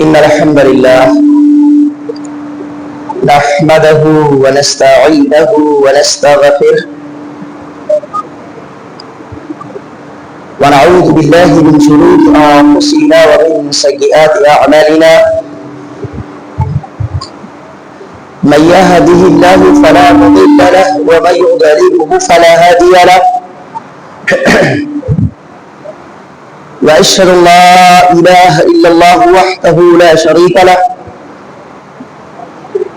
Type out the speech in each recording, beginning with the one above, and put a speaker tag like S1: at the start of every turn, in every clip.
S1: إن الحمد لله نحمده ونستعينه ونستغفره ونعوذ بالله من شرور أنفسنا ومن سيئات أعمالنا من يهده الله فلا مضل له ومن يضلله فلا هادي له وأشهد أن لا إله إلا الله وحده لا شريك له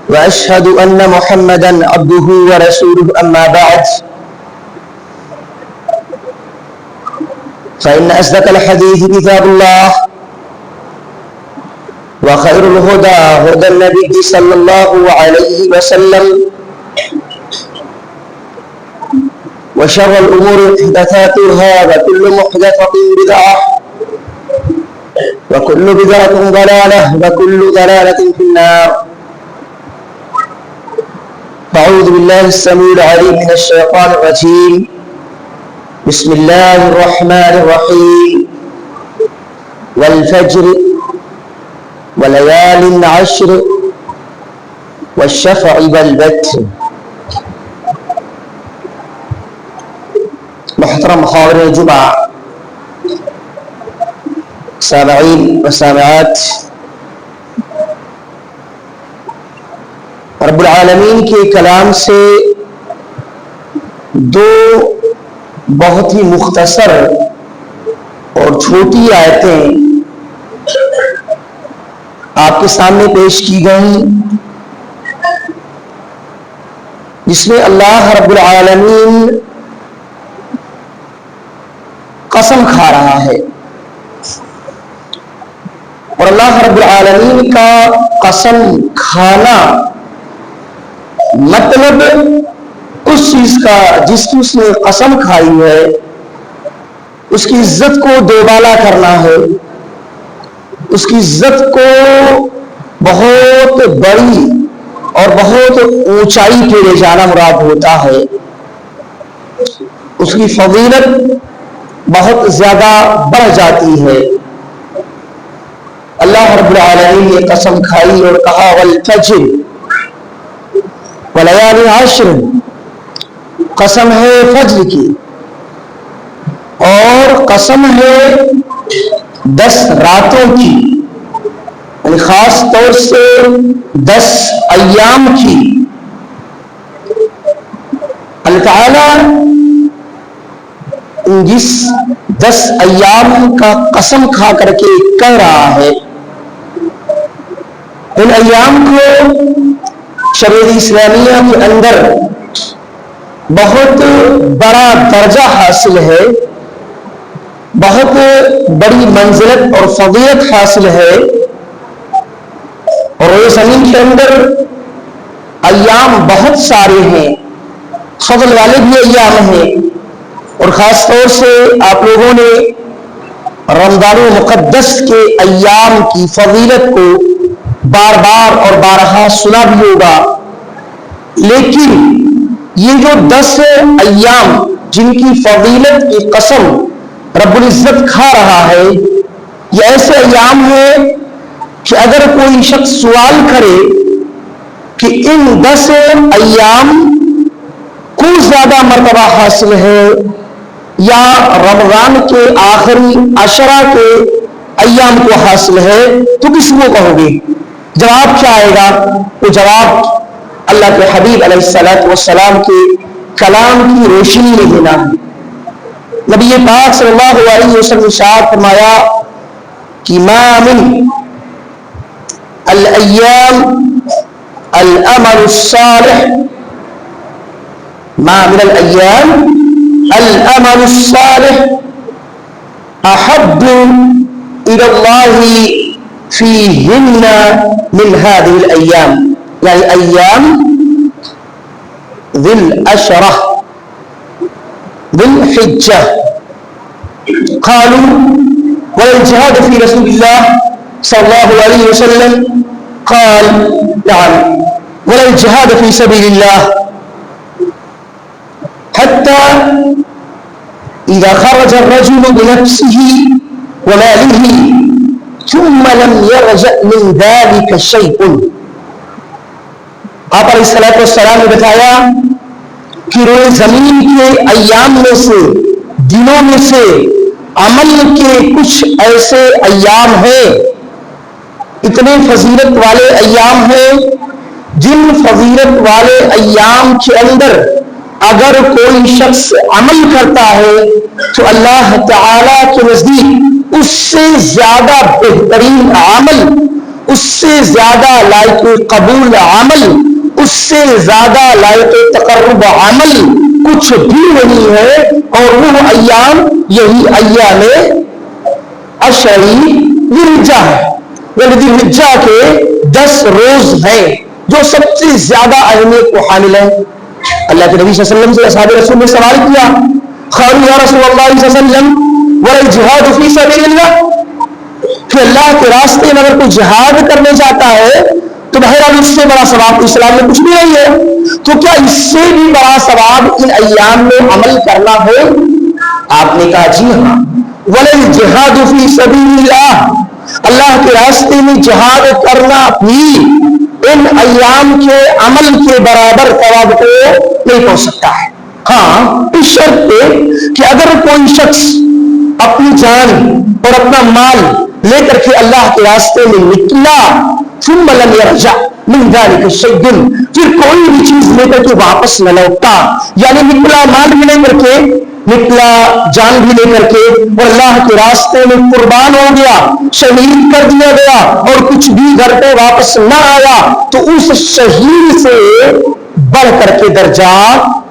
S1: وأشهد أن محمدا عبده ورسوله أما بعد فإن أصدق الحديث كتاب الله وخير الهدى هدى النبي صلى الله عليه وسلم وشر الأمور محدثاتها وكل محدثة بدعة وكل بدعة ضلالة وكل ضلالة في النار. أعوذ بالله السميع العليم من الشيطان الرجيم. بسم الله الرحمن الرحيم. والفجر وليال عشر والشفع والوتر. محترم حاضرین جمعہ، سامعین و سامعات، رب العالمین کے کلام سے دو بہت ہی مختصر اور چھوٹی آیتیں آپ کے سامنے پیش کی گئیں، جس میں اللہ رب العالمین قسم کھا رہا ہے، اور اللہ رب العالمین کا قسم کھانا مطلب اس چیز کا جس کی اس نے قسم کھائی ہے اس کی عزت کو دوبالا کرنا ہے، اس کی عزت کو بہت بڑی اور بہت اونچائی پہ لے جانا مراد ہوتا ہے، اس کی فضیلت بہت زیادہ بڑھ جاتی ہے۔ اللہ رب العالمین نے قسم کھائی اور کہا والفجر ولیال عشر، قسم ہے فجر کی اور قسم ہے 10 راتوں کی، یعنی خاص طور سے 10 ایام کی۔ اللہ تعالی جس 10 ایام کا قسم کھا کر کے کہہ رہا ہے، ان ایام کو شریعت اسلامیہ کے اندر بہت بڑا درجہ حاصل ہے، بہت بڑی منزلت اور فضیلت حاصل ہے، اور یہ زمین کے اندر ایام بہت سارے ہیں، فضل والے بھی ایام ہیں، اور خاص طور سے آپ لوگوں نے رمضان المقدس کے ایام کی فضیلت کو بار بار اور بارہا سنا بھی ہوگا، لیکن یہ جو 10 ایام جن کی فضیلت کی قسم رب العزت کھا رہا ہے، یہ ایسے ایام ہیں کہ اگر کوئی شخص سوال کرے کہ ان 10 ایام کو زیادہ مرتبہ حاصل ہے یا رمضان کے آخری عشرہ کے ایام کو حاصل ہے، تو کس کو کہو گے؟ جواب کیا آئے گا؟ وہ جواب اللہ کے حبیب علیہ السلام کے کلام کی روشنی میں دینا ہے۔ نبی پاک صلی اللہ علیہ وسلم نے ارشاد فرمایا کہ ما من الایام العمل الصالح، ما من الایام العمل الصالح احب الى الله فيهن من هذه الايام، يعني ايام ذي العشرة ذي الحجة. قالوا ولا الجهاد في رسول الله صلى الله عليه وسلم؟ قال نعم، ولا الجهاد في سبيل الله حتى إذا خرج الرجل بنفسه وماله ثم لم يرجع من ذلك شيء. آپ علیہ الصلوۃ والسلام نے بتایا کہ روئے زمین کے ایام میں سے، دنوں میں سے عمل کے کچھ ایسے ایام ہیں، اتنے فضیلت والے ایام ہیں، جن فضیلت والے ایام کے اندر اگر کوئی شخص عمل کرتا ہے تو اللہ تعالی کے نزدیک اس سے زیادہ بہترین عمل، اس سے زیادہ لائق قبول عمل، اس سے زیادہ لائق تقرب عمل کچھ بھی نہیں ہے. اور وہ ایام یہی ایام عشری ذی الحجہ ہے، یعنی ذی الحجہ کے 10 روز ہیں جو سب سے زیادہ اہمیت کو حامل ہے. اللہ کے نبی صلی اللہ علیہ وسلم سے اصحاب رسول نے سوال کیا، قالوا یا رسول اللہ صلی اللہ علیہ وسلم والجہاد فی سبیل اللہ، کہ اللہ کے راستے میں اگر کوئی جہاد کرنے جاتا ہے تو بہرحال اس سے بڑا ثواب اسلام میں کچھ بھی نہیں ہے، تو کیا اس سے بھی بڑا ثواب ان ایام میں عمل کرنا ہے؟ آپ نے کہا جی ہاں. والجہاد فی سبیل اللہ، اللہ کے راستے میں جہاد کرنا بھی ان ایام کے عمل کے برابر ثواب کو نہیں پہنچ سکتا ہے. ہاں اس شرط پہ کہ اگر کوئی شخص اپنی جان اور اپنا مال لے کر کے اللہ کے راستے میں نکلا، ثم لم يرجع من ذلك شيء، پھر کوئی بھی چیز لے کر کے واپس نہ لوٹا، یعنی نکلا مال بھی لے کر کے، نکلا جان بھی لے کر کے، اور اللہ کے راستے میں قربان ہو گیا، شہید کر دیا گیا، اور کچھ بھی گھر پہ واپس نہ آیا، تو اس شہید سے بڑھ کر کے درجہ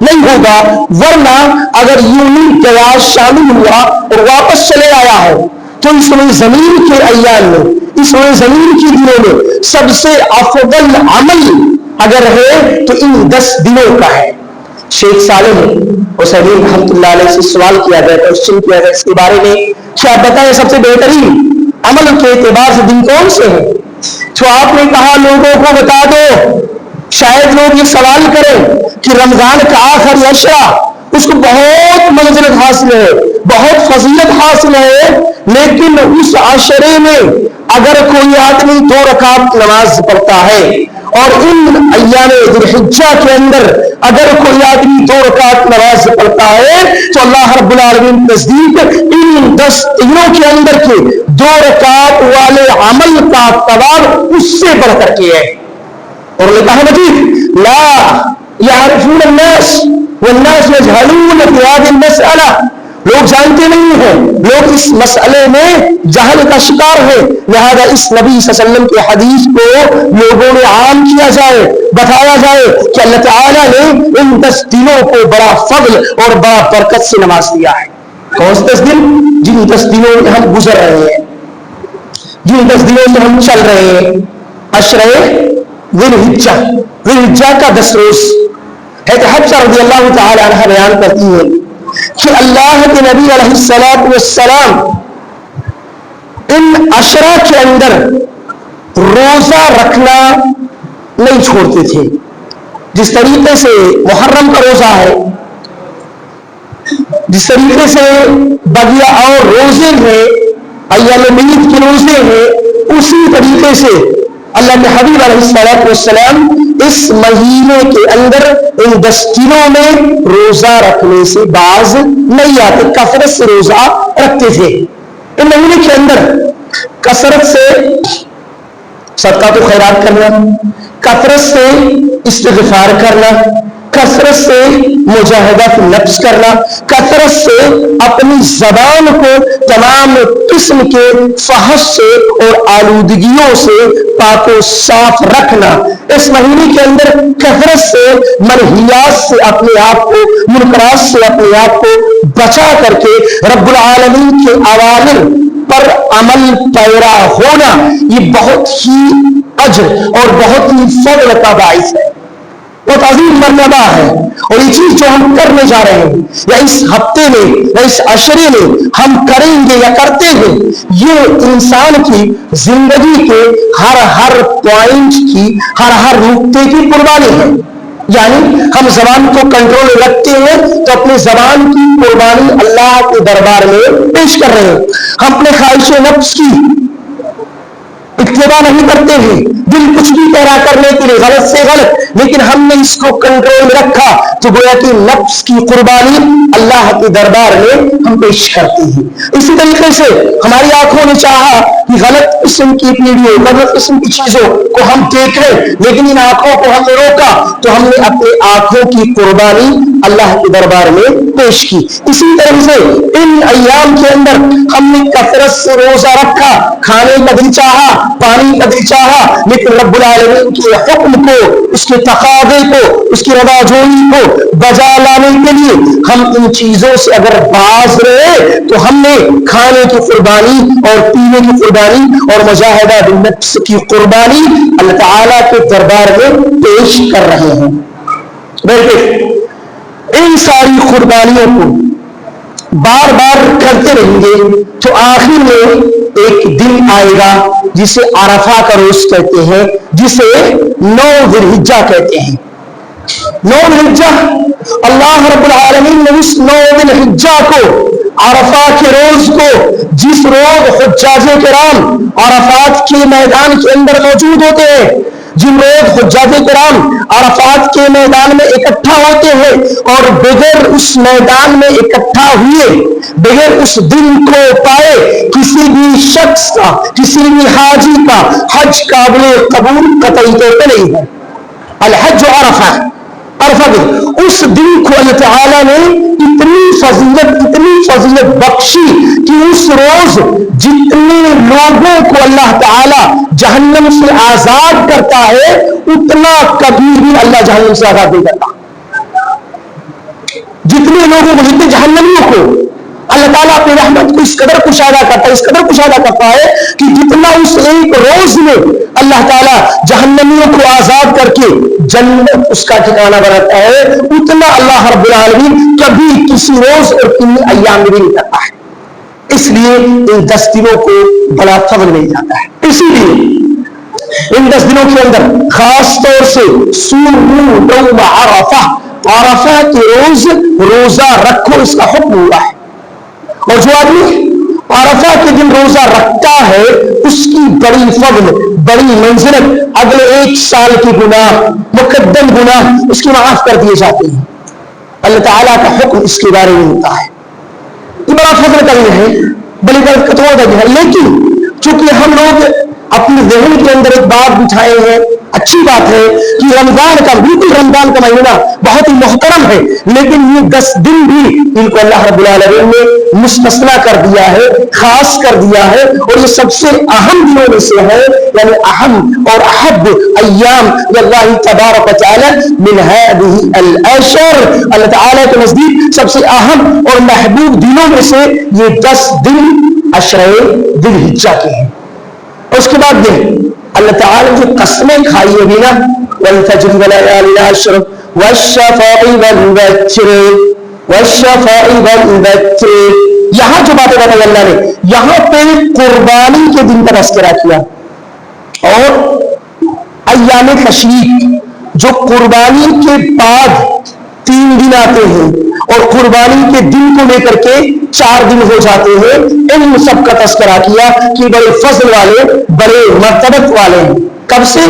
S1: نہیں ہوگا. ورنہ اگر یوں ہی گیا، شامل ہوا اور واپس چلے آیا ہے تو اس روئے زمین کے ایام میں، اس روئے زمین کی دنوں میں سب سے افضل عمل اگر ہے تو ان 10 دنوں کا ہے. شیخ صالح حسین رحمۃ اللہ علیہ سے سوال کیا گیا، کوشچن کیا گیا اس کے بارے میں کہ آپ بتائیں سب سے بہترین عمل کے اعتبار سے دن کون سے ہیں؟ تو آپ نے کہا لوگوں کو بتا دو. شاید لوگ یہ سوال کریں کہ رمضان کا آخری عشرہ، اس کو بہت منزلت حاصل ہے، بہت فضیلت حاصل ہے، لیکن اس عشرے میں اگر کوئی آدمی 2 رکعت نماز پڑھتا ہے، اور ان ایام ذی الحجہ کے اندر اگر کوئی آدمی 2 رکعت نماز پڑھتا ہے تو اللہ رب العالمین کے نزدیک ان 10 دنوں کے اندر کے 2 رکعت والے عمل کا ثواب اس سے بڑھ کر کے ہے. اور نے کہا مجید لا یعرفون الناس والناس یجہلون فی هذه المسألہ، لوگ جانتے نہیں ہیں، لوگ اس مسئلے میں جہل کا شکار ہے، لہذا اس نبی صلی اللہ علیہ وسلم کے حدیث کو لوگوں میں عام کیا جائے، بتایا جائے کہ اللہ تعالیٰ نے ان 10 دنوں کو بڑا فضل اور بڑا برکت سے نواز دیا ہے. کون سے 10 دن؟ جن 10 دنوں میں ہم گزر رہے ہیں، جن 10 دنوں میں ہم چل رہے ہیں. عشرہ ذی الحجہ، ذی الحجہ کا 10 روز. حفصہ رضی اللہ تعالی عنہ بیان کرتی ہے کہ اللہ کے نبی علیہ الصلوۃ والسلام ان عشرہ کے اندر روزہ رکھنا نہیں چھوڑتے تھے. جس طریقے سے محرم کا روزہ ہے، جس طریقے سے بقیہ اور روزے ہیں، ایام میلاد کے روزے ہیں، اسی طریقے سے اللہ کے حبیب علیہ الصلوۃ والسلام اس مہینے کے اندر ان 10 دنوں میں روزہ رکھنے سے باز نہیں آتے، کثرت سے روزہ رکھتے تھے. ان مہینے کے اندر کثرت سے صدقات و خیرات کرنا، کثرت سے استغفار کرنا، کثرت سے مجاہدہ فی النفس کرنا، کثرت سے اپنی زبان کو تمام قسم کے فحش سے اور آلودگیوں سے پاک و صاف رکھنا. اس مہینے کے اندر کثرت سے منہیات سے اپنے آپ کو، منکرات سے اپنے آپ کو بچا کر کے رب العالمین کے اوامر پر عمل پیرا ہونا، یہ بہت ہی اجر اور بہت ہی فضل کا باعث ہے، بہت عظیم مرتبہ ہے. اور یہ چیز جو ہم کرنے جا رہے ہیں یا اس ہفتے میں یا اس عشرے میں ہم کریں گے یا کرتے ہیں، یہ انسان کی زندگی کے ہر پوائنٹ کی، ہر نقطے کی قربانی ہے. یعنی ہم زبان کو کنٹرول رکھتے ہیں تو اپنی زبان کی قربانی اللہ کے دربار میں پیش کر رہے ہیں. ہم اپنے خواہش نفس کی اتباع نہیں کرتے ہیں، دل کچھ بھی کہہ رہا کرنے کے لیے، غلط سے غلط، لیکن ہم نے اس کو کنٹرول میں رکھا تو گویا کہ نفس کی قربانی اللہ کے دربار میں ہم پیش کرتے ہیں۔ اسی طریقے سے ہماری آنکھوں نے چاہا کہ غلط قسم کی ویڈیو، غلط قسم کی چیزوں کو ہم دیکھیں، لیکن ان آنکھوں کو ہم نے روکا تو ہم نے اپنے آنکھوں کی قربانی اللہ کے دربار میں پیش کی۔ اسی طرح سے ان ایام کے اندر ہم نے کثرت سے روزہ رکھا، کھانے کا دل چاہا، پانی کا دل چاہا، لیکن رب العالمین کے حکم کو، اس کے تقاضے کو، اس کی رضا جوئی کو بجا لانے کے لیے ہم ان چیزوں سے اگر باز رہے تو ہم نے کھانے کی قربانی اور پینے کی قربانی اور مجاہدہ بالنفس کی قربانی اللہ تعالیٰ کے دربار میں پیش کر رہے ہیں۔ بلکہ ان ساری قربانیوں کو بار بار کرتے رہیں گے تو آخر میں ایک دن آئے گا جسے عرفہ کا روز کہتے ہیں، جسے 9 ذی الحجہ کہتے ہیں۔ 9 ذی الحجہ، اللہ رب العالمین نے اس 9 ذی الحجہ کو، عرفہ کے روز کو، جس روز حجاج کرام عرفات کے میدان کے اندر موجود ہوتے ہیں، جن روز حجاج کرام عرفات کے میدان میں اکٹھا ہوتے ہیں اور بغیر اس میدان میں اکٹھا ہوئے، بغیر اس دن کو پائے کسی بھی شخص کا، کسی بھی حاجی کا حج قابل قبول قطعی طور پہ نہیں ہے۔ الحج عرفہ، عرفہ دن، اس دن کو اللہ تعالیٰ نے اتنی فضیلت بخشی کہ اس روز جتنے لوگوں کو اللہ تعالیٰ جہنم سے آزاد کرتا ہے اتنا کبھی بھی اللہ جہنم سے آزاد نہیں کرتا۔ جتنے لوگوں کو، جتنے جہنمیوں کو اللہ تعالیٰ اپنی رحمت کو اس قدر کشادہ کرتا ہے، اس قدر کشادہ کرتا ہے کہ جتنا اس ایک روز میں اللہ تعالیٰ جہنمیوں کو آزاد کر کے جنت اس کا ٹھکانہ بناتا ہے، اتنا اللہ رب العالمین کبھی کسی روز اور کسی ایام میں نہیں کرتا ہے۔ اس لیے ان 10 دنوں کو بڑا فضل مل جاتا ہے۔ اسی لیے ان 10 دنوں کے اندر خاص طور سے صوموا یوم عرفہ، عرفہ کے روز روزہ رکھو، اس کا حکم ہوا ہے۔ اور جو آدمی عرفہ کے دن روزہ رکھتا ہے اس کی بڑی فضل، بڑی منزلت، اگلے 1 سال کی گناہ، مقدم گناہ اس کی معاف کر دیے جاتے ہیں۔ اللہ تعالیٰ کا حکم اس کے بارے میں ہوتا ہے۔ یہ بڑا فضل کا یہ ہے، بڑی برکت ہے۔ لیکن چونکہ ہم لوگ اپنے ذہن کے اندر ایک بات بٹھائے ہیں، اچھی بات ہے کہ رمضان کا، بالکل رمضان کا مہینہ بہت ہی محترم ہے، لیکن یہ 10 دن بھی ان کو اللہ رب العالمین نے مستثنا کر دیا ہے، خاص کر دیا ہے، اور یہ سب سے اہم دنوں میں سے ہے، یعنی اہم اور احب ایام اللہ تبارک و تعالی من هذه الاشهر، اللہ تعالیٰ کے نزدیک سب سے اہم اور محبوب دنوں میں سے یہ 10 دن عشرہ ذی الحجہ کے ہیں۔ اس کے بعد دیکھ اللہ تعالیٰ جو قسمیں کھائی ہوگی نا، والفجر وليال العشر والشفع والوتر والشفع والوتر، یہاں جو باتیں بتائی اللہ نے، یہاں پہ قربانی کے دن کا تذکرہ کیا، اور ایام تشریق جو قربانی کے بعد 3 دن آتے ہیں اور قربانی کے دن کو لے کر کے 4 دن ہو جاتے ہیں، ان سب کا تذکرہ کیا کہ بڑے فضل والے، بڑے مرتبت والے ہیں۔ کب سے؟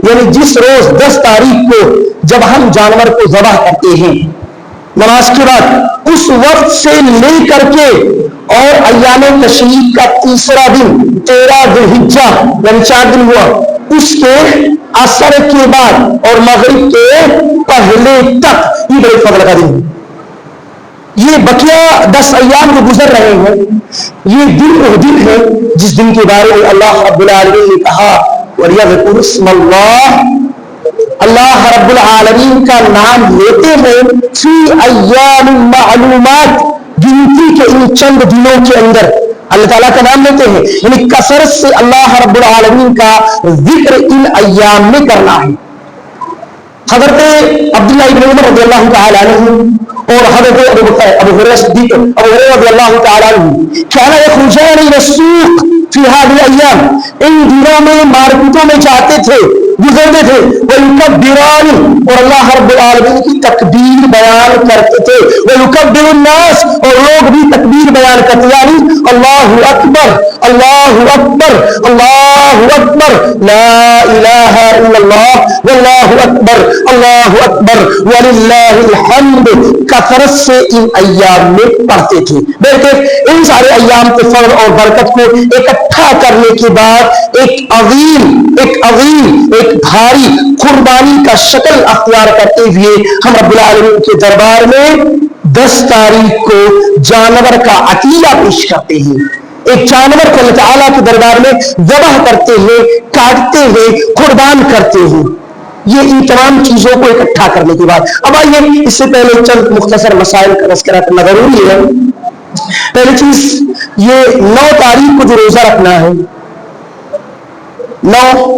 S1: یعنی جس روز 10 تاریخ کو جب ہم جانور کو ذبح کرتے ہیں نماز کے بعد، اس وقت سے لے کر کے اور ایام تشریق کا تیسرا دن 13 ذی الحجہ یعنی 4 دن ہوا، اس کے عصر کے بعد اور مغرب کے پہلے تک یہ بڑے فضل کا دن ہے۔ یہ بقیہ 10 ایام جو گزر رہے ہیں، یہ دن وہ دن ہے جس دن کے بارے میں اللہ رب العالمین نے کہا وَلْيَذْكُرُوا اسْمَ اللَّهِ، اللہ رب العالمین کا نام لیتے ہیں فی ایام معلومات، گنتی کے ان چند دنوں کے اندر اللہ تعالیٰ کا نام لیتے ہیں، یعنی کثرت سے اللہ رب العالمین کا ذکر ان ایام میں کرنا ہے۔ حضرت عبداللہ ابن عمر رضی اللہ تعالیٰ عنہ اور حضرت ابو ہریرہ صدیق رضی اللہ تعالیٰ عنہ کان یخرجان الی السوق فی هذه الايام، ان دنوں میں مارکیٹوں میں جاتے تھے، گزرتے تھے، وَيُكَبِّرَانِ، اور اللہ رب العالمین کی تکبیر بیان کرتے تھے، وَيُكَبِّرُ النَّاسِ، اور لوگ بھی تکبیر بیان کرتے، یعنی اللہ اکبر اللہ اکبر اللہ اکبر لا الہ الا اللہ واللہ اکبر اللہ اکبر وللہ الحمد کثرت سے ان ایام میں پڑھتے تھے. بیٹھے ان سارے ایام کے فضل اور برکت کو اکٹھا کرنے کے بعد ایک عظیم ایک بھاری قربانی کا شکل اختیار کرتے ہوئے ہم رب العالمین کے دربار میں 10 تاریخ کو جانور کا عطیہ پیش کرتے ہیں. ایک جانور کو اللہ تعالیٰ کے دربار میں ذبح کرتے ہیں, کاٹتے ہیں, قربان کرتے ہیں. یہ ان تمام چیزوں کو اکٹھا کرنے کے بعد اب آئیے اس سے پہلے چند مختصر مسائل کا تذکرہ کرنا ضروری ہے. پہلی چیز یہ 9 تاریخ کو جو روزہ رکھنا ہے, 9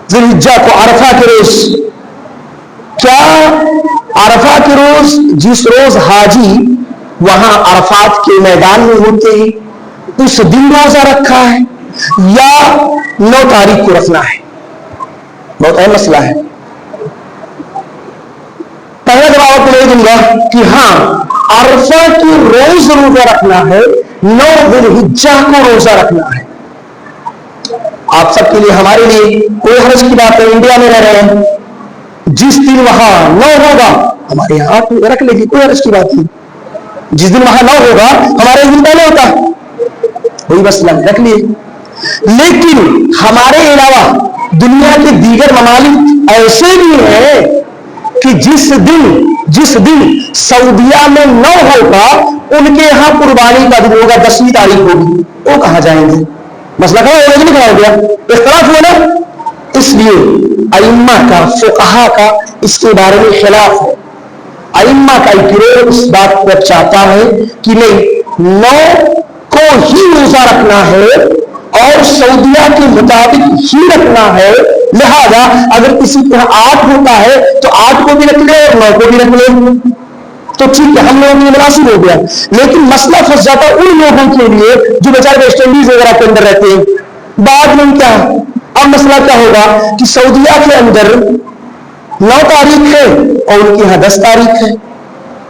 S1: ذی الحجہ کو عرفہ کے روز, کیا عرفہ کے روز جس روز حاجی وہاں عرفات کے میدان میں ہوتے ہیں اس دن روزہ رکھا ہے یا 9 تاریخ کو رکھنا ہے؟ بہت اہم مسئلہ ہے. پہلا جواب تو میں دوں گا کہ ہاں عرفہ کے روز روزہ رکھنا ہے, 9 ذی الحجہ کو روزہ رکھنا ہے. آپ سب کے لیے ہمارے لیے کوئی حرج کی بات ہے, انڈیا میں رہ رہے ہیں, جس دن وہاں 9 ہوگا ہمارے یہاں 8 رکھ لے گی, کوئی حرج کی بات نہیں. جس دن وہاں 9 ہوگا ہمارے دن پہلے ہوتا, کوئی مسئلہ نہیں, رکھ لیے. لیکن ہمارے علاوہ دنیا کے دیگر ممالک ایسے بھی ہیں کہ جس دن سعودیہ میں 9 ہوگا ان کے یہاں قربانی کا دن ہوگا 10ویں تاریخ ہوگی, وہ کہاں جائیں گے؟ مسئلہ کہاں ہوگا, نہیں کہاں ہو گیا, اختلاف ہوا نا. اس لیے ائمہ کا فقہا کا اس کے بارے میں خلاف ہے. ائمہ کا گروہ اس بات پر چاہتا ہے کہ نہیں 9 کو ہی روزہ رکھنا ہے اور سعودیہ کے مطابق ہی رکھنا ہے. لہذا اگر کسی کے 8 ہوتا ہے تو 8 کو بھی رکھ لے اور 9 کو بھی رکھ لے تو ٹھیک ہے, ہم لوگوں کے لیے مناسب ہو گیا. لیکن مسئلہ پھنس جاتا ہے ان لوگوں کے لیے جو بیچارے ویسٹ انڈیز وغیرہ کے اندر رہتے ہیں. بعد میں کیا اب مسئلہ کیا ہوگا کہ سعودیہ کے اندر 9 تاریخ ہے اور ان کے یہاں 10 تاریخ ہے,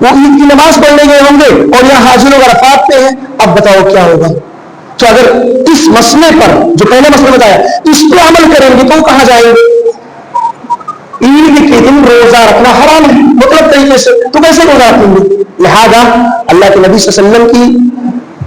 S1: وہ عید کی نماز پڑھنے گئے ہوں گے اور یہاں حاجی لوگ عرفات پہ ہیں. اب بتاؤ کیا ہوگا؟ تو اگر اس مسئلے پر جو پہلے مسئلہ بتایا اس پہ عمل کریں گے تو کہاں جائیں گے؟ عید کے دن روزہ رکھنا حرام ہے مطلب طریقے سے, تو کیسے روزہ رکھیں گے؟ لہذا اللہ کے نبی صلی اللہ علیہ وسلم کی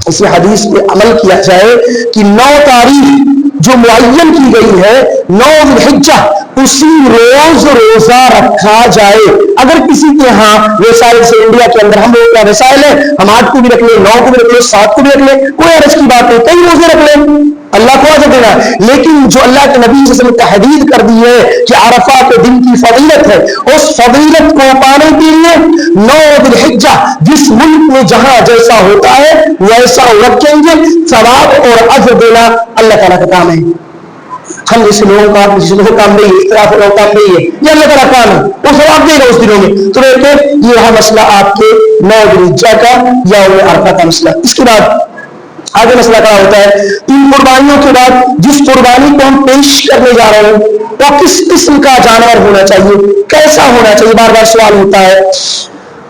S1: اس حدیث پہ عمل کیا جائے کہ 9 تاریخ جو معین کی گئی ہے 9 ذی الحجہ اسی روز روزہ رکھا جائے. اگر کسی کے ہاں وسائل سے انڈیا کے اندر ہم لوگ کا وسائل ہے, ہم 8 کو بھی رکھ لیں, 9 کو بھی رکھ لیں, 7 کو بھی رکھ لیں, کوئی حرج کی بات نہیں, کئی روزے رکھ لیں, اللہ کو اجر دینا. لیکن جو اللہ کے نبی صلی اللہ علیہ وسلم تحدید کر دی ہے کہ عرفہ کے دن کی فضیلت ہے, اس فضیلت کو پانے کے لیے 9 ذی الحجہ جس ملک میں جہاں جیسا ہوتا ہے ویسا رکھیں گے. ثواب اور اجر دینا اللہ تعالیٰ کا کام ہے. ہم جیسے لوگوں کا کام نہیں ہے, اختلاف لوگوں کا کام نہیں ہے, یہ اللہ تعالیٰ کام ہے, وہ ثواب دے گا اس دنوں میں. تو دیکھیں یہ رہا مسئلہ آپ کے 9 ذی الحجہ کا یا عرفہ کا مسئلہ. اس کے بعد آگے مسئلہ کیا ہوتا ہے, ان قربانیوں کے بعد جس قربانی کو ہم پیش کرنے جا رہے ہیں وہ کس قسم کا جانور ہونا چاہیے, کیسا ہونا چاہیے, بار بار سوال ہوتا ہے.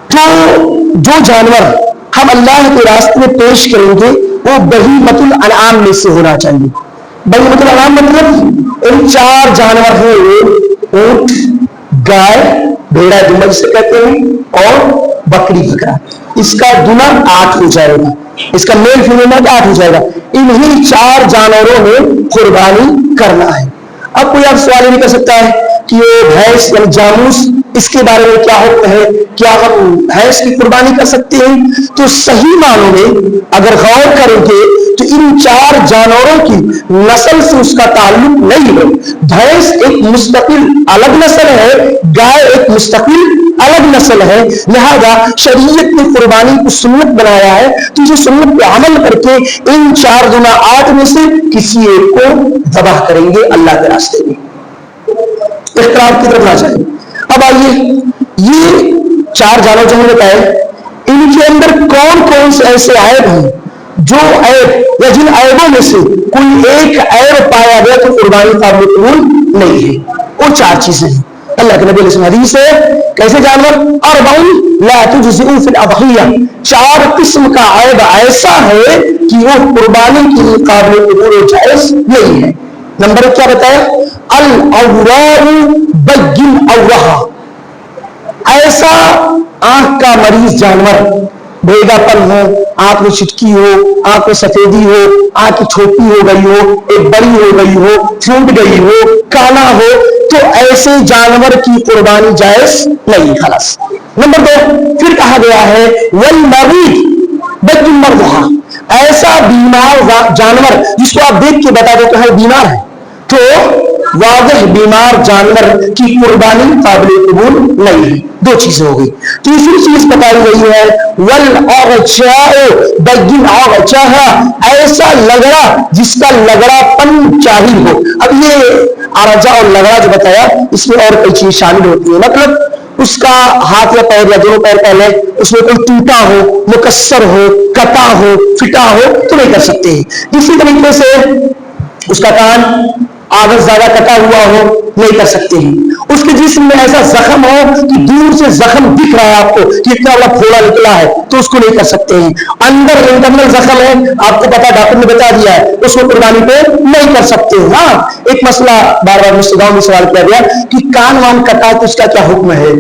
S1: تو جو جانور ہم اللہ کے راستے میں پیش کریں گے وہ بہیمۃ الانعام میں سے ہونا چاہیے. بہیمۃ الانعام مطلب ان 4 جانور ہیں, اونٹ, گائے, بھیڑا جمل سے کہتے ہیں, اور بکری بکرا. اس کا دنا 8 ہو جائے گا, اس کا میل فیمیل 8 ہو جائے گا. انہی 4 جانوروں میں قربانی کرنا ہے. اب کوئی آپ سوال نہیں کر سکتا ہے کہ یہ بھینس یعنی جاموس اس کے بارے میں کیا حکم ہے, کیا ہم بھینس کی قربانی کر سکتے ہیں؟ تو صحیح معنوں میں اگر غور کریں گے تو ان 4 جانوروں کی نسل سے اس کا تعلق نہیں ہے. بھینس ایک مستقل الگ نسل ہے, گائے ایک مستقل الگ نسل ہے. لہذا شریعت نے قربانی کو سنت بنایا ہے, تو یہ سنت پہ عمل کر کے ان 4 گنا 8 میں سے کسی ایک کو ذبح کریں گے اللہ کے راستے میں. اختلاف کی طرف نہ جائیں. اب آئیے یہ 4 جانور جو ہم نے بتائے ان کے اندر کون کون سے ایسے عیب ہیں جو عیب یا جن عیبوں میں سے کوئی ایک عیب پایا گیا تو قربانی قابل قبول نہیں ہے. وہ 4 چیزیں ہیں. اللہ کے نبی علیہ السلام حدیث ہے کیسے جانور اربع لا تجزئ فی الاضحیہ, 4 قسم کا عیب ایسا ہے کہ وہ قربانی کے لیے قابل قبول و جائز نہیں ہے. نمبر 1 کیا بتایا؟ العوار بین اوہا، ایسا آنکھ کا مریض جانور، بھیگا پن ہو، آنکھ میں چٹکی ہو، آنکھ میں سفیدی ہو، آنکھ کی چھوٹی ہو گئی ہو، ایک بڑی ہو گئی ہو، پھوٹ گئی ہو، کالا ہو، تو ایسے جانور کی قربانی جائز نہیں، خلاص۔ نمبر 2 پھر کہا گیا ہے والمریض بین مرضھا، ایسا بیمار جانور جس کو آپ دیکھ کے بتا دو کہ ہے بیمار ہے، تو واضح بیمار جانور کی قربانی قابل قبول نہیں ہے۔ 2 چیزیں ہو گئی۔ تیسری چیز بتائی گئی ہے والارجاء بین ارجاها، ایسا لگڑا جس کا لگڑا پن چاہی ہو۔ اب یہ ارجاء اور لگڑا جو بتایا اس میں اور کئی چیز شامل ہوتی ہے، مطلب اس کا ہاتھ یا پیر یا دونوں پیر پہلے اس میں کوئی ٹوٹا ہو، مکسر ہو، کٹا ہو، پھٹا ہو تو نہیں کر سکتے ہیں۔ اسی طریقے سے اس کا کان آگے زیادہ کٹا ہوا ہو نہیں کر سکتے ہیں۔ اس کے جسم میں ایسا زخم ہو کہ دور سے زخم دکھ رہا ہے آپ کو کہ اتنا بڑا پھوڑا نکلا ہے تو اس کو نہیں کر سکتے ہیں۔ اندر انٹرنل زخم ہے، آپ کو پتا ڈاکٹر نے بتا دیا ہے، اس کو قربانی پہ نہیں کر سکتے۔ ہاں ایک مسئلہ بار بار مجھ سے گاؤں میں سوال کیا گیا کہ کان وان کٹا تو اس کا کیا حکم ہے؟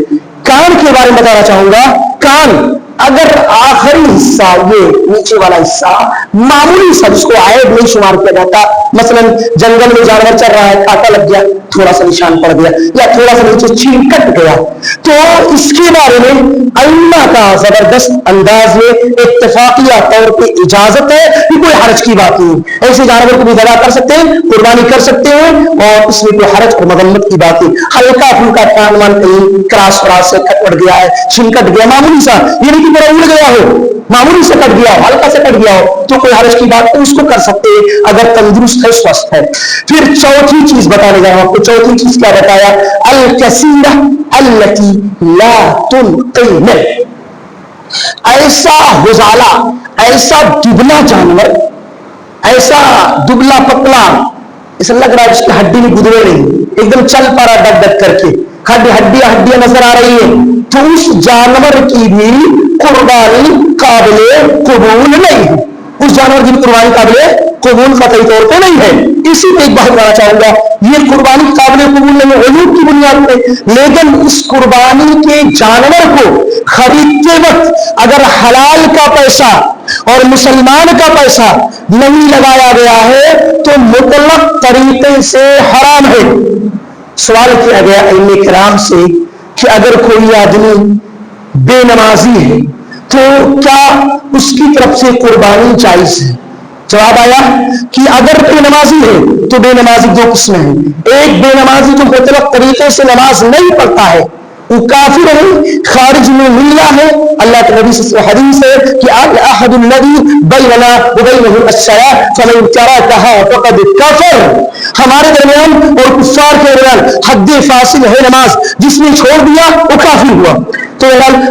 S1: کان کے بارے میں بتانا چاہوں گا۔ کان اگر آخری حصہ یہ نیچے والا حصہ معمولی سا جس کو عیب نہیں شمار کیا جاتا، مثلا جنگل میں جانور چل رہا ہے، کانٹا لگ گیا، تھوڑا سا نشان پڑ گیا یا تھوڑا سا نیچے چھین کٹ گیا، تو اس کے بارے میں ائمہ کا زبردست انداز میں اتفاقیہ طور پہ اجازت ہے کہ کوئی حرج کی بات نہیں، ایسے جانور کو بھی ذبح کر سکتے ہیں، قربانی کر سکتے ہیں اور اس میں کوئی حرج اور مذمت کی بات نہیں۔ ہلکا پھلکا کان وان کہیں کراس وراس سے کٹ گیا ہے، چھین کٹ گیا، معمولی سا، یہ نہیں کہ پورا اڑ گیا ہو، معمولی سے کٹ گیا ہو، ہلکا سے کٹ گیا ہو تو کوئی حرج کی بات نہیں، اس کو کر سکتے ہیں اگر تندرست ہے، سوستھ ہے۔ پھر چوتھی چیز بتانے جا رہا ہوں آپ کو۔ چوتھی چیز کیا بتایا؟ الکثیرہ التی لا تنقل، ایسا غزالہ، ایسا دبلا جانور، ایسا دبلا پتلا، ایسا لگ رہا ہے اس کی ہڈی میں گدڑے نہیں، ایک دم چل پا رہا ڈگ ڈگ کر کے، ہڈیاں نظر آ رہی ہیں، تو اس جانور کی بھی قربانی قابل قبول نہیں ہے، اس جانور کی قربانی قابل قبول قطعی طور پہ نہیں ہے۔ اسی پہ ایک بات کہنا چاہوں گا، یہ قربانی قابل قبول نہیں ہے علوم کی بنیاد پہ، لیکن اس قربانی کے جانور کو خریدتے وقت اگر حلال کا پیسہ اور مسلمان کا پیسہ نہیں لگایا گیا ہے تو مطلق طریقے سے حرام ہے۔ سوال کیا گیا ائمہ کرام سے کہ اگر کوئی آدمی بے نمازی ہے تو کیا اس کی طرف سے قربانی جائز ہے؟ جواب آیا کہ اگر بے نمازی ہے تو بے نمازی 2 قسمیں ہیں، ایک بے نمازی جو مطلق طریقے سے نماز نہیں پڑھتا ہے وہ کافر ہے، خارج میں ملہ ہے، اللہ کے نبی سے حدیث ہے کہ الاحد الذی بیننا وبینہ الصلاۃ فمن ترکها فقد کفر، ہمارے درمیان اور کفار کے درمیان حد فاصل ہے نماز، جس نے چھوڑ دیا وہ کافر ہوا۔ تو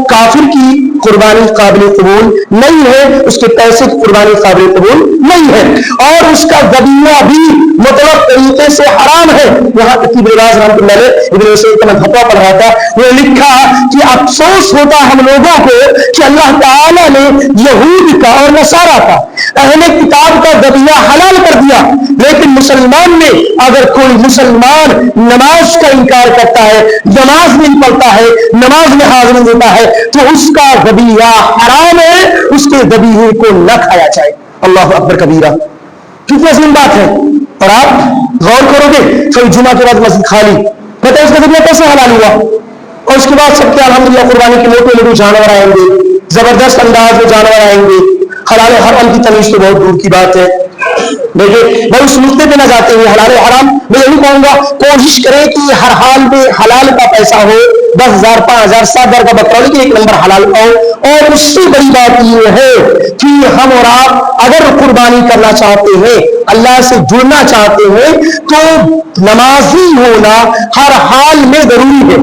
S1: کافر کی قربانی قابل قبول نہیں ہے، اس کے پیسے کی قربانی قابل قبول نہیں ہے، اور اس کا ذبیحہ بھی مطلق طریقے سے حرام ہے۔ یہاں تک کہ ابن باز رحمۃ اللہ علیہ ابن وسیع کا میں فتویٰ پڑھ رہا تھا، وہ لکھا کہ افسوس ہوتا ہم لوگوں کو کہ اللہ تعالیٰ نے یہود کا اور نصارہ کا، اہل کتاب کا ذبیحہ حلال کر دیا، لیکن مسلمان نے اگر کوئی مسلمان نماز کا انکار کرتا ہے، نماز نہیں پڑھتا ہے، نماز میں حاضر نہیں دیتا ہے تو اس کا ذبیحہ حرام ہے، اس کے ذبیحے کو نہ کھایا جائے۔ اللہ اکبر کبیرہ، کتنی عظیم بات ہے۔ اور آپ غور کرو گے کئی جمعہ کے بعد مسجد خالی، پتہ ہے اس کا ذبیحہ کیسے حلال ہوا؟ اور اس کے بعد سب کے الحمدللہ قربانی کے موٹے جانور آئیں گے، زبردست انداز میں جانور آئیں گے، حلال حرام کی تمیز تو بہت دور کی بات ہے۔ دیکھیں میں اس نقطے پہ نہ جاتے ہوئے حلال حرام میں یہی کہوں گا، کوشش کریں کہ ہر حال میں حلال کا پیسہ ہو، 10,000 5,000 7,000 کا بکرا لیکن ایک نمبر حلال کا ہو۔ اور اس سے بڑی بات یہ ہے کہ ہم اور آپ اگر قربانی کرنا چاہتے ہیں، اللہ سے جڑنا چاہتے ہیں تو نمازی ہونا ہر حال میں ضروری ہے۔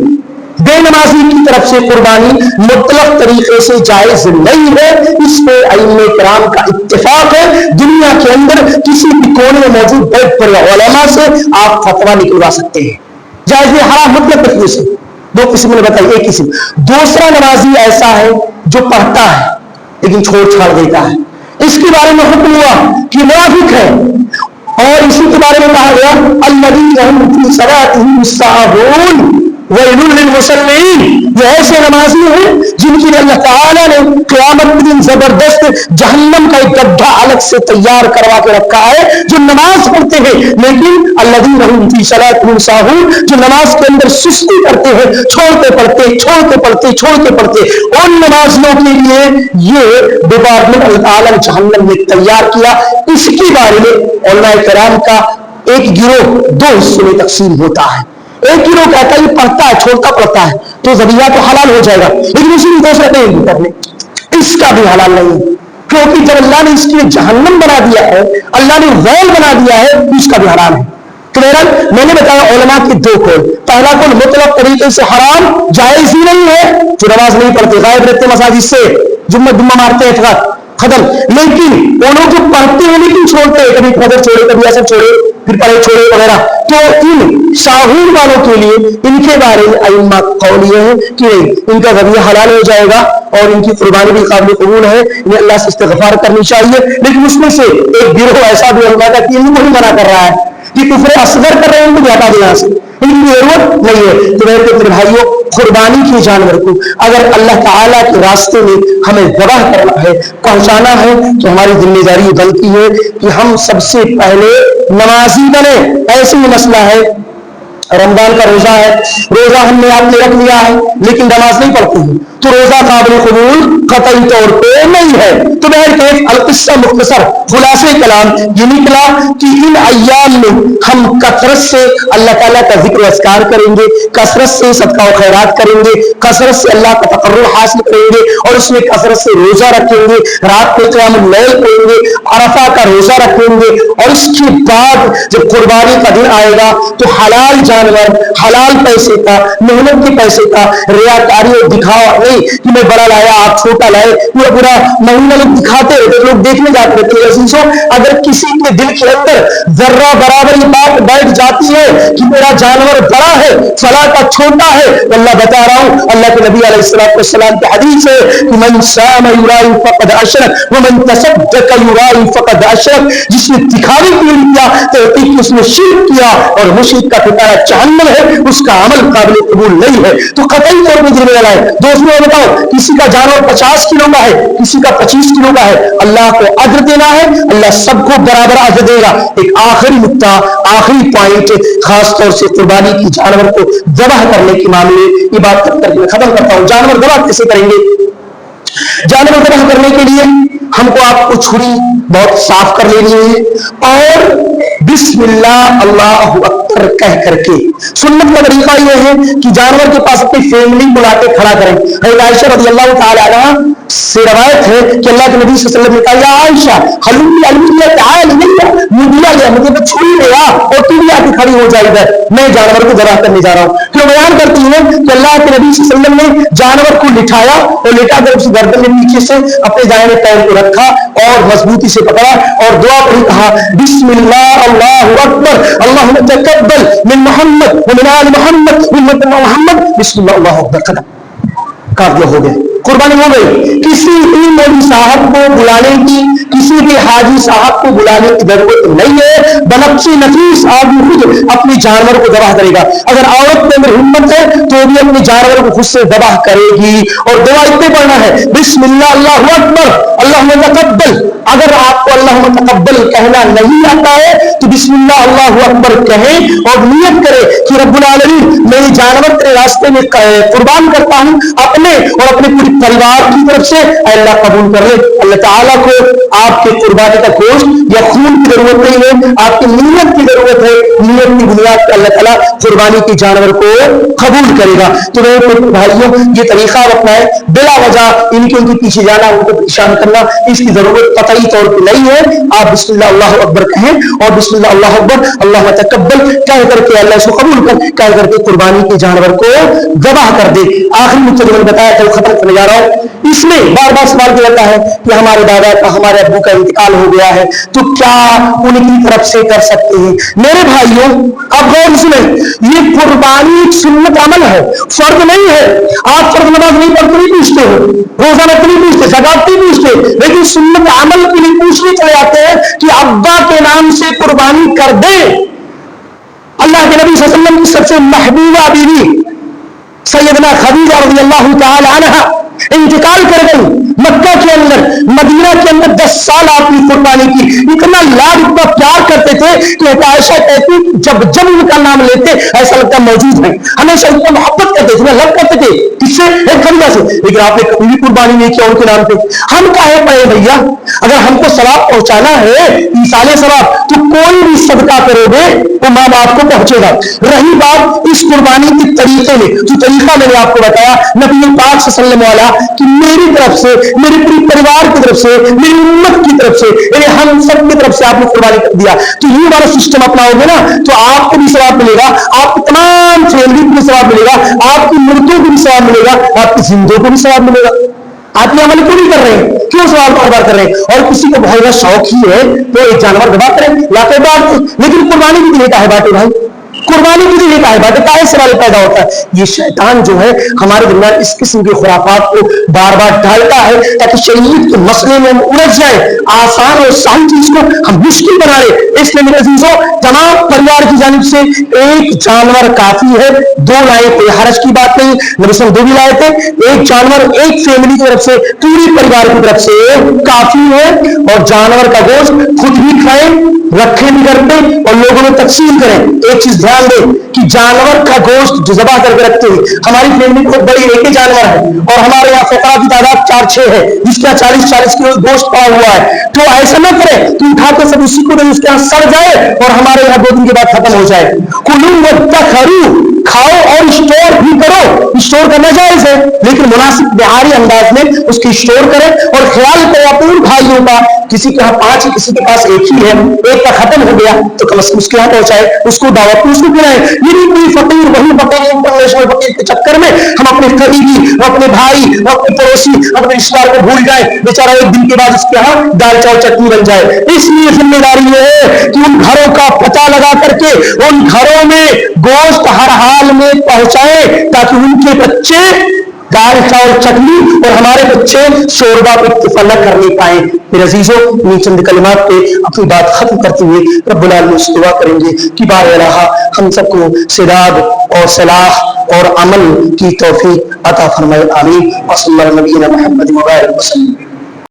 S1: بے نمازی کی طرف سے قربانی مطلق طریقے سے جائز نہیں ہے، اس پہ ائمہ کرام کا اتفاق ہے۔ دنیا کے اندر کسی بھی کونے میں موجود بڑے بڑے علماء سے آپ فتویٰ نکلوا سکتے ہیں، جائز ہے حرام مطلق طریقے سے۔ 2 قسم نے بتائی، ایک قسم دوسرا نمازی ایسا ہے جو پڑھتا ہے لیکن چھوڑ چھاڑ دیتا ہے، اس کے بارے میں حکم ہوا کہ منافق ہے اور اسی کے بارے میں کہا گیا الذین هم فی صلاتهم ساہون ویل للمصلین، یہ ایسے نمازی ہیں جن کے لیے اللہ تعالیٰ نے قیامت کے دن زبردست جہنم کا ایک گڈھا الگ سے تیار کروا کے رکھا ہے، جو نماز پڑھتے ہیں لیکن الذین هم فی صلاتهم ساہون، جو نماز کے اندر سستی کرتے ہیں، چھوڑتے پڑھتے ان نمازیوں کے لیے یہ ڈپارٹمنٹ اللہ تعالیٰ نے جہنم میں تیار کیا۔ اس کے بارے میں علماء کرام کا ایک گروہ دو حصوں میں تقسیم ہوتا ہے۔ ایک گروہ کہتا ہے یہ پڑھتا ہے، چھوڑتا پڑھتا ہے تو ذبیحہ تو حلال ہو جائے گا، لیکن اسی میں دوسرے نہیں کرنے، اس کا بھی حلال نہیں، کیونکہ جب اللہ نے اس کے لیے جہنم بنا دیا ہے، اللہ نے ویل بنا دیا ہے، اس کا بھی حرام ہے۔ میں نے بتایا علماء کے دو قول، پہلا قول مطلق طریقے سے حرام، جائز ہی نہیں ہے، جو نماز نہیں پڑھتے، غائب رہتے مساجد سے، جمعہ مارتے ہیں ختم، لیکن وہ لوگ جو پڑھتے ہیں لیکن چھوڑتے ہیں، کبھی فجر چھوڑے، کبھی اثر چھوڑے، پھر پڑھے چھوڑے وغیرہ، تو ان ساہون والوں کے لیے ان کے بارے میں ائمہ قول یہ ہے کہ ان کا ذبیحہ حلال ہو جائے گا اور ان کی قربانی بھی قابل قبول ہے، انہیں اللہ سے استغفار کرنی چاہیے۔ لیکن اس میں سے ایک گروہ ایسا بھی علماء کا کہ ان کو ہی منع کر رہا ہے کہ کفر اصغر کر رہے ہیں، ان کو ہٹا دیں یہاں سے، ان کی ضرورت نہیں ہے۔ تو میرے بھائیوں، قربانی کے جانور کو اگر اللہ تعالیٰ کے راستے میں ہمیں ذبح کرنا ہے، پہنچانا ہے، تو ہماری ذمہ داری بنتی ہے کہ ہم سب سے پہلے نمازی بنے۔ ایسے ہی مسئلہ ہے، رمضان کا روزہ ہے، روزہ ہم نے آپ نے رکھ لیا ہے لیکن نماز نہیں پڑھتے ہیں تو روزہ قابل قبول قطعی طور پہ نہیں ہے۔ تو بہرکیف القصہ مختصر خلاصہ کلام یہ نکلا کہ ان ایام میں ہم کثرت سے اللہ تعالیٰ کا ذکر و اذکار کریں گے، کثرت سے صدقہ و خیرات کریں گے، کثرت سے اللہ کا تقرب حاصل کریں گے، اور اس میں کثرت سے روزہ رکھیں گے، رات کو قیام اللیل پڑھیں گے، عرفہ کا روزہ رکھیں گے، اور اس کے بعد جب قربانی کا دن آئے گا تو حلال جانور، حلال پیسے کا، محنت کے پیسے کا، ریاکاری اور دکھاوا نہیں کہ میں بڑا لایا آپ چھوٹا لائے، پورا مہینہ لوگ دکھاتے رہتے، لوگ دیکھنے جاتے رہتے۔ عزیزوں، اگر کسی کے دل کے اندر ذرہ برابر یہ بات بیٹھ جاتی ہے کہ میرا جانور بڑا ہے فلاں کا چھوٹا ہے، تو اللہ بتا رہا ہوں، اللہ کے نبی علیہ السلام کی حدیث ہے کہ من صام یرائی فقد اشرک ومن تصدق یرائی فقد اشرک، جس نے دکھاوے کے لیے کیا تو اس نے شرک کیا، اور مشرک کا ٹھکانہ جہنم ہے، اس کا عمل قابل قبول نہیں ہے۔ تو قطعی طور پر ذمہ دار ہے۔ دوستوں بتاؤ، کسی کا جانور 50 کلو کا ہے، کسی کا 25 کلو کا ہے، اللہ کو اجر دینا ہے، اللہ سب کو برابر اجر دے گا۔ ایک آخری نقطہ، آخری پوائنٹ، خاص طور سے قربانی کی جانور کو ذبح کرنے کے معاملے یہ بات کر کے ختم کرتا ہوں۔ جانور ذبح کیسے کریں گے؟ جانور ذبح کرنے کے لیے ہم کو آپ کو چھری بہت صاف کر لینی ہے اور بسم اللہ اللہ اکبر کہہ کر کے، سنت کا طریقہ یہ ہے کہ جانور کے پاس اپنی فیملی بلا کے کھڑا کریں۔ حضرت عائشہ رضی اللہ تعالی عنہا سے روایت ہے کہ اللہ کے نبی صلی اللہ علیہ وسلم نے کہا یا عائشہ حلومی علویہ تعالی مجھے چھری لیا اور تو بھی آ کے کھڑی ہو جائے ادھر، میں جانور کو ذبح کرنے جا رہا ہوں۔ پھر بیان کرتی ہے کہ اللہ کے نبی صلی اللہ علیہ وسلم نے جانور کو لٹھایا اور لٹا کر اس گردن میں نیچے سے اپنے دائیں پیر کو رکھا اور مضبوطی سے پکڑا اور دعا پڑھی، کہا بسم اللہ اللہ اکبر اللہم تقبل من محمد ومن آل محمد امت محمد بسم اللہ اللہ اکبر، ختم، کافی ہو گئے، قربانی ہو گئی۔ کسی بھی مولوی صاحب کو بلانے کی، کسی بھی حاجی صاحب کو بلانے کی ضرورت نہیں ہے، بنفس نفیس آدمی خود اپنے جانور کو ذبح کرے گا۔ اگر عورت کے اندر ہمت ہے تو بھی اپنے جانور کو خود سے ذبح کرے گی اور دعا اتنے پڑھنا ہے بسم اللہ اللہ اکبر اللہم تقبل۔ اگر آپ کو اللہم تقبل کہنا نہیں آتا ہے تو بسم اللہ اللہ اکبر کہیں اور نیت کرے کہ رب العالمین میں یہ جانور تیرے راستے میں قربان کرتا ہوں، اپنے اور اپنے پوری پریوار کی طرف سے، اے اللہ قبول کر لے۔ اللہ تعالیٰ کو آپ کے قربانی کا گوشت یا خون کی ضرورت نہیں ہے، آپ کی نیت کی ضرورت ہے، نیت کی بنیاد پر اللہ تعالیٰ قربانی کے جانور کو قبول کرے گا۔ تو میرے بھائیوں، یہ طریقہ اپنائیں، بلا وجہ ان کے پیچھے جانا، ان کو پریشان کرنا، اس کی ضرورت قطعی طور پہ نہیں ہے۔ آپ بسم اللہ اللہ اکبر کہیں اور بسم اللہ اللہ اکبر اللہ تقبل کہہ کر کے اللہ اس کو قبول کہہ کر کے قربانی کے جانور کو ذبح کر دے۔ آخری مجھے میں نے بتایا تھا، ختم کرنے جا رہا ہوں۔ اس میں بار بار سوال کیا جاتا ہے کہ ہمارے دادا کا، ہمارے ابو کا انتقال ہو گیا ہے تو کیا ان کی طرف سے کر سکتے ہیں؟ میرے بھائی بھائیوں اب غور سنیں، یہ قربانی ایک سنت عمل ہے، فرض نہیں ہے۔ آپ فرض نماز نہیں پڑھتے نہیں پوچھتے ہو، روزہ رکھتے نہیں پوچھتے، زکات نہیں پوچھتے، لیکن سنت عمل کے لیے پوچھنے چلے جاتے ہیں کہ ابا کے نام سے قربانی کر دیں۔ اللہ کے نبی صلی اللہ علیہ وسلم کی سب سے محبوبہ بیوی سیدنا خدیجہ رضی اللہ تعالی عنہا انتقال کر گئی۔ مکہ کے اندر، مدینہ کے اندر 10 سال آپ نے قربانی کی، اتنا لاڈ اتنا پیار کرتے تھے کہ عائشہ کہتی جب ان کا نام لیتے ایسا لگتا موجود ہے، ہمیشہ ان کو محبت کرتے تھے، لگ کرتے تھے کس سے؟ ایک خدیجہ سے۔ لیکن آپ نے کبھی بھی قربانی نہیں کیا ان کے نام پہ۔ ہم کہے پڑے بھیا، اگر ہم کو ثواب پہنچانا ہے، ایصال ثواب، تو کوئی بھی صدقہ کرو گے وہ ماں باپ کو پہنچے گا۔ رہی بات اس قربانی کے طریقے میں، جو طریقہ میں نے آپ کو بتایا نبی پاک صلی اللہ علیہ وسلم والا کہ میری طرف سے، میری پوری پریوار کی طرف سے، میری امت کی طرف سے، یعنی ہم سب کی طرف سے آپ نے قربانی کر دیا، تو یہ والا سسٹم اپناؤ گے نا تو آپ کو بھی ثواب ملے گا، آپ کی تمام فیملی کو بھی ثواب ملے گا، آپ کی مردوں کو بھی ثواب ملے گا، آپ کی زندوں کو بھی ثواب ملے گا۔ آپ یہ عمل کیوں نہیں کر رہے ہیں؟ کیوں ثواب کو ادا کر رہے ہیں؟ اور کسی کو بہت بڑا شوق ہی ہے تو ایک جانور ذبح کریں، لاتے بات، لیکن قربانی بھی دیتا ہے باتیں بھائی، قربانی بھی دیتا ہے باتیں، کائے سوال پیدا ہوتا ہے۔ یہ شیطان جو ہے ہمارے درمیان اس قسم کی خرافات کو بار بار ڈالتا ہے تاکہ شریعت کے مسئلے میں ہم الجھ جائیں، آسان اور سہل چیز کو ہم مشکل بنا لیں۔ اس لیے میرے عزیزوں، تمام پریوار کی جانب سے ایک جانور کافی ہے، 2 لائے کوئی حرج کی بات نہیں، نبی صلی اللہ علیہ وسلم 2 بھی لائے تھے، ایک جانور ایک فیملی کی طرف سے، پوری پریوار کی طرف سے کافی ہے۔ اور جانور کا گوشت خود بھی کھائیں، رکھیں بھی گھر پہ اور لوگوں میں تقسیم کریں۔ ایک چیز دھیان دیں کہ جانور کا گوشت جو ذبح کر کے رکھتے ہیں، ہماری فیملی بہت بڑی ایک ہی جانور ہے اور ہمارے یہاں فقراء کی تعداد 4-6 ہے جس کا 40 کلو گوشت پڑا ہوا ہے، تو ایسا نہ کرے کہ اٹھا کے سب اسی کو دیں، اس کے یہاں سڑ جائے اور ہمارے یہاں 2 دن کے بعد ختم ہو جائے۔ کلوا وادخروا، کھاؤ اور اسٹور بھی کرو، اسٹور کرنا جائز ہے لیکن مناسب بہاری انداز میں اس کی اسٹور کریں اور خیال کریں اپنے بھائیوں کا، کسی کے یہاں 5 ہے کسی کے پاس 1 ہی ہے، ایک کا ختم ہو گیا تو کم از کم اس کے یہاں پہنچائے، اس کو دعوت اس کو کھلائیں۔ یہ نہیں کوئی فقیر وہی فقیر انٹرنیشنل فقیر کے چکر میں ہم اپنے قریبی، اپنے بھائی، اپنے پڑوسی، اپنے رشتہ دار کو بھول جائیں، بیچارہ 1 دن کے بعد اس کے یہاں دال چاول چٹنی بن جائے۔ اس لیے ذمہ داری یہ ہے کہ ان گھروں کا پتہ لگا کر کے ان گھروں میں گوشت ہر حال میں پہنچائیں تاکہ ان کے بچے دال چاول چٹنی اور ہمارے بچے شوربہ پہ اکتفا نہ کرنے پائیں۔ میرے عزیزوں، یہ چند کلمات پہ اپنی بات ختم کرتے ہوئے رب العالمین سے دعا کریں گے کہ بار الہ ہم سب کو سداد اور صلاح اور عمل کی توفیق عطا فرمائے، آمین۔ وصلی اللہ علیہ نبینا محمد وآلہ وسلم۔